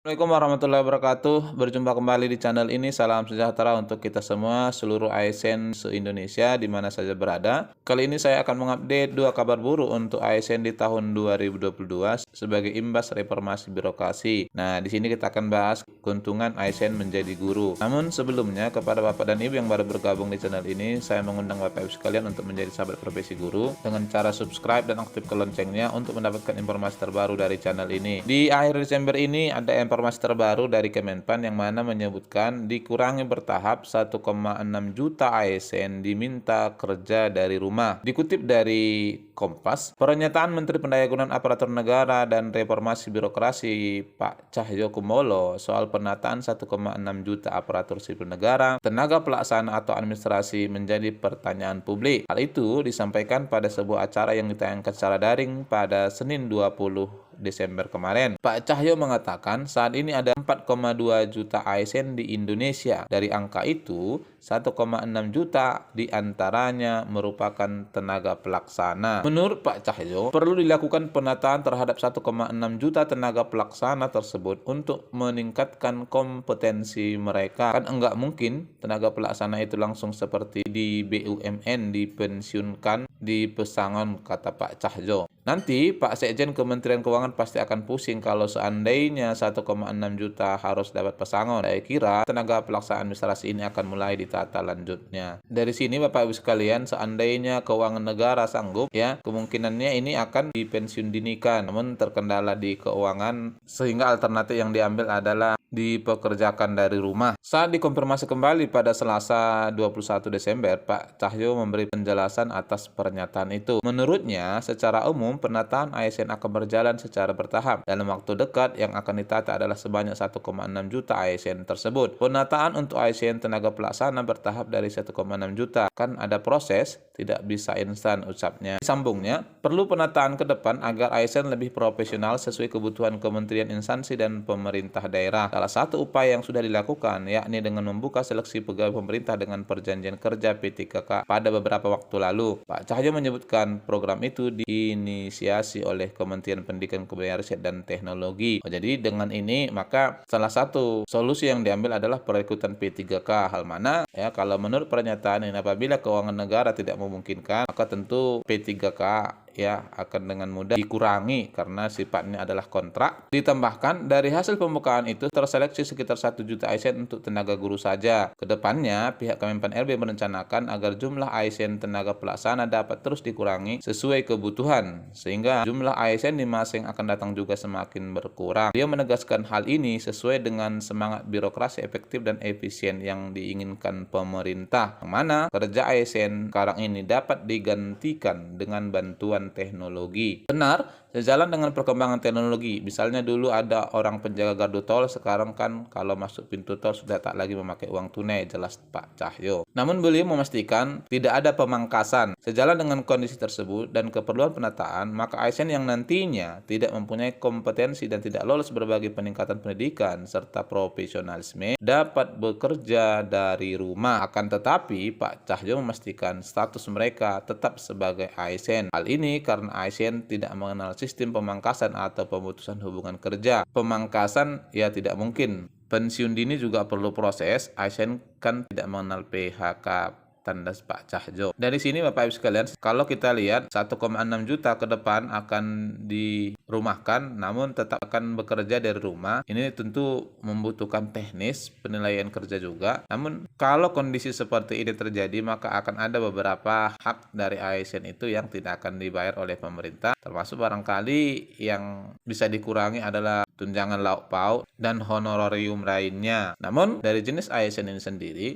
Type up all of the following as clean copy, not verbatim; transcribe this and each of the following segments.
Assalamualaikum warahmatullahi wabarakatuh. Berjumpa kembali di channel ini. Salam sejahtera untuk kita semua, seluruh ASN se-Indonesia di mana saja berada. Kali ini saya akan mengupdate dua kabar buruk untuk ASN di tahun 2022 sebagai imbas reformasi birokrasi. Nah, di sini kita akan bahas keuntungan ASN menjadi guru. Namun sebelumnya, kepada Bapak dan Ibu yang baru bergabung di channel ini, saya mengundang Bapak Ibu sekalian untuk menjadi sahabat profesi guru dengan cara subscribe dan aktifkan loncengnya untuk mendapatkan informasi terbaru dari channel ini. Di akhir Desember ini ada informasi terbaru dari Kemenpan yang mana menyebutkan dikurangi bertahap 1,6 juta ASN diminta kerja dari rumah. Dikutip dari Kompas, pernyataan Menteri Pendayagunaan Aparatur Negara dan Reformasi Birokrasi Pak Cahyokumolo soal penataan 1,6 juta aparatur sipil negara, tenaga pelaksana atau administrasi menjadi pertanyaan publik. Hal itu disampaikan pada sebuah acara yang ditayangkan secara daring pada Senin 20 Desember kemarin. Pak Cahyo mengatakan saat ini ada 4,2 juta ASN di Indonesia. Dari angka itu, 1,6 juta diantaranya merupakan tenaga pelaksana. Menurut Pak Cahyo, perlu dilakukan penataan terhadap 1,6 juta tenaga pelaksana tersebut untuk meningkatkan kompetensi mereka. Kan enggak mungkin tenaga pelaksana itu langsung seperti di BUMN dipensiunkan di pesangon, kata Pak Cahyo. Nanti Pak Sekjen Kementerian Keuangan pasti akan pusing kalau seandainya 1,6 juta harus dapat pesangon. Saya kira tenaga pelaksana administrasi ini akan mulai ditata lanjutnya. Dari sini Bapak Ibu sekalian, seandainya keuangan negara sanggup, ya kemungkinannya ini akan dipensiun dinikan. Namun terkendala di keuangan sehingga alternatif yang diambil adalah dipekerjakan dari rumah. Saat dikonfirmasi kembali pada Selasa 21 Desember, Pak Cahyo memberi penjelasan atas pernyataan itu. Menurutnya, secara umum penataan ASN akan berjalan secara bertahap. Dalam waktu dekat yang akan ditata adalah sebanyak 1,6 juta ASN tersebut. Penataan untuk ASN tenaga pelaksana bertahap dari 1,6 juta. Kan ada proses, tidak bisa instan, ucapnya. Sambungnya, perlu penataan ke depan agar ASN lebih profesional sesuai kebutuhan kementerian, instansi, dan pemerintah daerah. Salah satu upaya yang sudah dilakukan yakni dengan membuka seleksi pegawai pemerintah dengan perjanjian kerja P3K pada beberapa waktu lalu. Pak Cahyo menyebutkan program itu diinisiasi oleh Kementerian Pendidikan, Kebudayaan, Riset, dan Teknologi. Jadi dengan ini maka salah satu solusi yang diambil adalah perekrutan P3K. Hal mana ya kalau menurut pernyataan ini apabila keuangan negara tidak memungkinkan maka tentu P3K ya akan dengan mudah dikurangi karena sifatnya adalah kontrak. Ditambahkan dari hasil pembukaan itu terseleksi sekitar 1 juta ASN untuk tenaga guru saja. Kedepannya pihak Kemenpan RB merencanakan agar jumlah ASN tenaga pelaksana dapat terus dikurangi sesuai kebutuhan sehingga jumlah ASN di masa yang akan datang juga semakin berkurang. Dia menegaskan hal ini sesuai dengan semangat birokrasi efektif dan efisien yang diinginkan pemerintah, yang mana kerja ASN sekarang ini dapat digantikan dengan bantuan teknologi. Benar, sejalan dengan perkembangan teknologi. Misalnya dulu ada orang penjaga gardu tol, sekarang kan kalau masuk pintu tol sudah tak lagi memakai uang tunai, jelas Pak Cahyo. Namun beliau memastikan tidak ada pemangkasan. Sejalan dengan kondisi tersebut dan keperluan penataan, maka ASN yang nantinya tidak mempunyai kompetensi dan tidak lolos berbagai peningkatan pendidikan serta profesionalisme dapat bekerja dari rumah. Akan tetapi Pak Cahyo memastikan status mereka tetap sebagai ASN. Hal ini karena ASN tidak mengenal sistem pemangkasan atau pemutusan hubungan kerja. Pemangkasan ya tidak mungkin. Pensiun dini juga perlu proses. ASN kan tidak mengenal PHK, tandas Pak Cahyo. Dari sini Bapak Ibu sekalian, kalau kita lihat 1,6 juta ke depan akan dirumahkan namun tetap akan bekerja dari rumah. Ini tentu membutuhkan teknis, penilaian kerja juga. Namun kalau kondisi seperti ini terjadi maka akan ada beberapa hak dari ASN itu yang tidak akan dibayar oleh pemerintah. Termasuk barangkali yang bisa dikurangi adalah tunjangan lauk pauk dan honorarium lainnya. Namun dari jenis ASN ini sendiri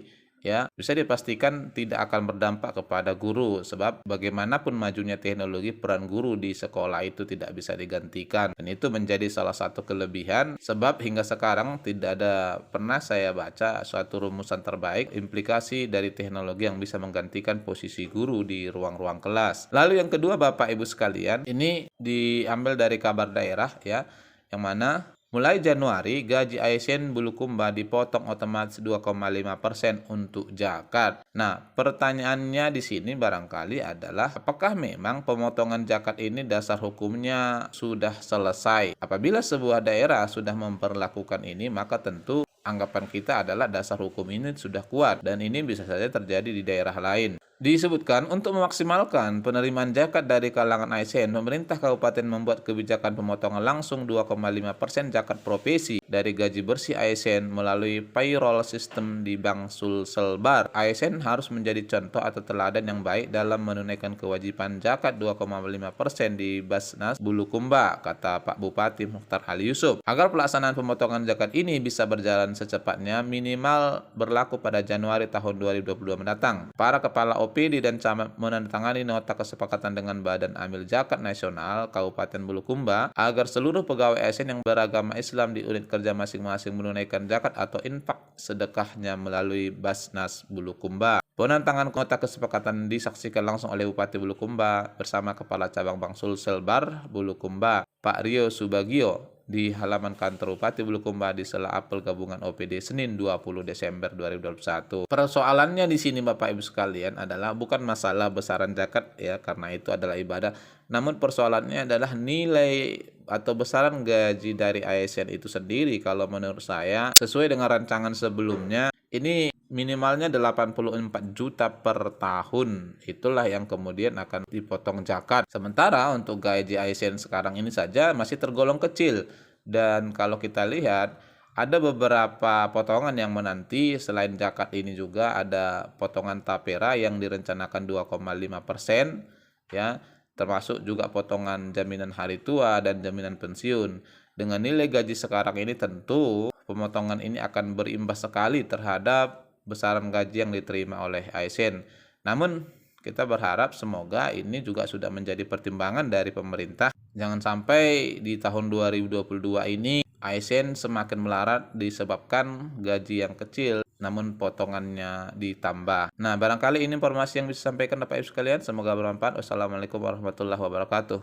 ya bisa dipastikan tidak akan berdampak kepada guru sebab bagaimanapun majunya teknologi peran guru di sekolah itu tidak bisa digantikan dan itu menjadi salah satu kelebihan sebab hingga sekarang tidak ada pernah saya baca suatu rumusan terbaik implikasi dari teknologi yang bisa menggantikan posisi guru di ruang-ruang kelas. Lalu yang kedua Bapak Ibu sekalian, ini diambil dari kabar daerah ya yang mana Mulai Januari, gaji ASN Bulukumba dipotong otomatis 2,5% untuk zakat. Nah, pertanyaannya di sini barangkali adalah apakah memang pemotongan zakat ini dasar hukumnya sudah selesai? Apabila sebuah daerah sudah memperlakukan ini, maka tentu anggapan kita adalah dasar hukum ini sudah kuat dan ini bisa saja terjadi di daerah lain. Disebutkan untuk memaksimalkan penerimaan zakat dari kalangan ASN, pemerintah kabupaten membuat kebijakan pemotongan langsung 2,5% zakat profesi dari gaji bersih ASN melalui payroll system di Bank Sulselbar. ASN harus menjadi contoh atau teladan yang baik dalam menunaikan kewajiban zakat 2,5% di Basnas Bulukumba, kata Pak Bupati Mukhtar Ali Yusuf. Agar pelaksanaan pemotongan zakat ini bisa berjalan secepatnya, minimal berlaku pada Januari tahun 2022 mendatang. Para kepala OPD dan camat menandatangani nota kesepakatan dengan Badan Amil Zakat Nasional Kabupaten Bulukumba agar seluruh pegawai ASN yang beragama Islam di unit kerja masing-masing menunaikan zakat atau infak sedekahnya melalui Basnas Bulukumba. Penandatangan nota kesepakatan disaksikan langsung oleh Bupati Bulukumba bersama Kepala Cabang Bank Sulselbar Bulukumba, Pak Rio Subagio, di halaman kantor Bupati Bulukumba di sela apel gabungan OPD Senin 20 Desember 2021. Persoalannya di sini Bapak Ibu sekalian adalah bukan masalah besaran zakat ya, karena itu adalah ibadah. Namun persoalannya adalah nilai atau besaran gaji dari ASN itu sendiri. Kalau menurut saya sesuai dengan rancangan sebelumnya ini minimalnya 84 juta per tahun. Itulah yang kemudian akan dipotong zakat. Sementara untuk gaji ASN sekarang ini saja masih tergolong kecil. Dan kalau kita lihat ada beberapa potongan yang menanti. Selain zakat ini juga ada potongan tapera yang direncanakan 2,5%, ya, termasuk juga potongan jaminan hari tua dan jaminan pensiun. Dengan nilai gaji sekarang ini tentu pemotongan ini akan berimbas sekali terhadap besaran gaji yang diterima oleh ASN. Namun kita berharap semoga ini juga sudah menjadi pertimbangan dari pemerintah. Jangan sampai di tahun 2022 ini ASN semakin melarat disebabkan gaji yang kecil namun potongannya ditambah. Nah, barangkali ini informasi yang bisa disampaikan Bapak Ibu sekalian. Semoga bermanfaat. Wassalamualaikum warahmatullahi wabarakatuh.